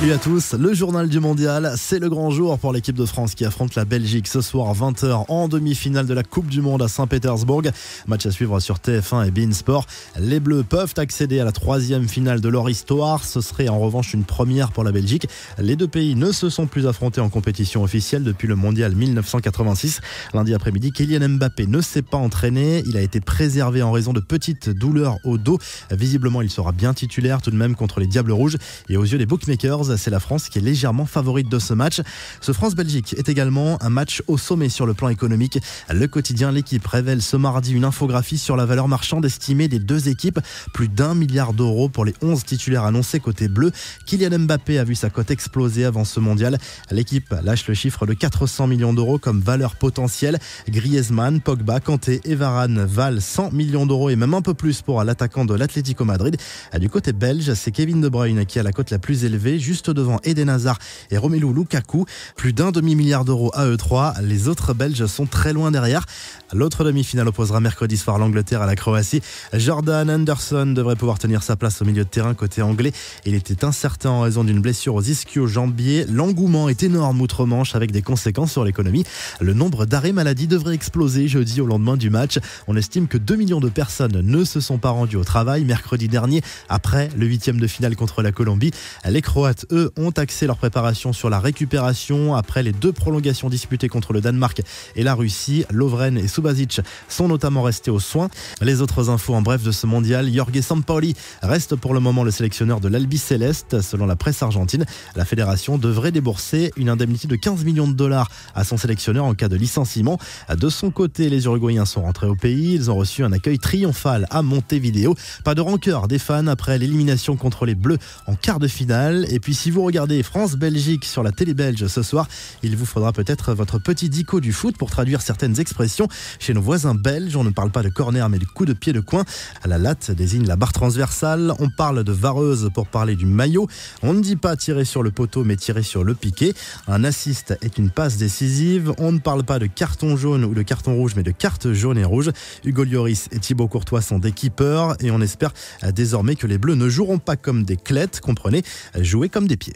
Salut à tous, le journal du mondial, c'est le grand jour pour l'équipe de France qui affronte la Belgique ce soir 20h en demi-finale de la Coupe du Monde à Saint-Pétersbourg. Match à suivre sur TF1 et beIN Sport. Les Bleus peuvent accéder à la troisième finale de leur histoire. Ce serait en revanche une première pour la Belgique. Les deux pays ne se sont plus affrontés en compétition officielle depuis le mondial 1986. Lundi après-midi, Kylian Mbappé ne s'est pas entraîné. Il a été préservé en raison de petites douleurs au dos. Visiblement, il sera bien titulaire tout de même contre les Diables Rouges. Et aux yeux des bookmakers, c'est la France qui est légèrement favorite de ce match. Ce France-Belgique est également un match au sommet sur le plan économique. Le quotidien L'Équipe révèle ce mardi une infographie sur la valeur marchande estimée des deux équipes. Plus d'1 milliard d'euros pour les 11 titulaires annoncés côté bleu. Kylian Mbappé a vu sa cote exploser avant ce mondial. L'équipe lâche le chiffre de 400 millions d'euros comme valeur potentielle. Griezmann, Pogba, Kanté et Varane valent 100 millions d'euros et même un peu plus pour l'attaquant de l'Atlético Madrid. Du côté belge, c'est Kevin De Bruyne qui a la cote la plus élevée, juste devant Eden Hazard et Romelu Lukaku. Plus d'1 demi-milliard d'euros à eux trois. Les autres Belges sont très loin derrière. L'autre demi-finale opposera mercredi soir l'Angleterre à la Croatie. Jordan Henderson devrait pouvoir tenir sa place au milieu de terrain côté anglais. Il était incertain en raison d'une blessure aux ischio-jambiers. L'engouement est énorme outre-Manche avec des conséquences sur l'économie. Le nombre d'arrêts maladie devrait exploser jeudi au lendemain du match. On estime que 2 millions de personnes ne se sont pas rendues au travail mercredi dernier après le 8e de finale contre la Colombie. Les Croates, eux, ont axé leur préparation sur la récupération après les 2 prolongations disputées contre le Danemark et la Russie. Lovren et Subasic sont notamment restés aux soins. Les autres infos en bref de ce mondial, Jorge Sampaoli reste pour le moment le sélectionneur de l'Albi Céleste. Selon la presse argentine, la fédération devrait débourser une indemnité de 15 millions de dollars à son sélectionneur en cas de licenciement. De son côté, les Uruguayens sont rentrés au pays. Ils ont reçu un accueil triomphal à Montevideo. Pas de rancœur des fans après l'élimination contre les Bleus en quart de finale. Et puis si vous regardez France-Belgique sur la télé belge ce soir, il vous faudra peut-être votre petit dico du foot pour traduire certaines expressions. Chez nos voisins belges, on ne parle pas de corner mais de coup de pied de coin. À la latte désigne la barre transversale. On parle de vareuse pour parler du maillot. On ne dit pas tirer sur le poteau mais tirer sur le piqué. Un assist est une passe décisive. On ne parle pas de carton jaune ou de carton rouge mais de carte jaune et rouge. Hugo Lloris et Thibaut Courtois sont des keepers et on espère désormais que les Bleus ne joueront pas comme des clettes, comprenez, jouer comme des pieds.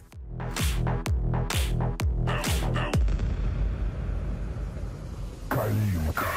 Caiu,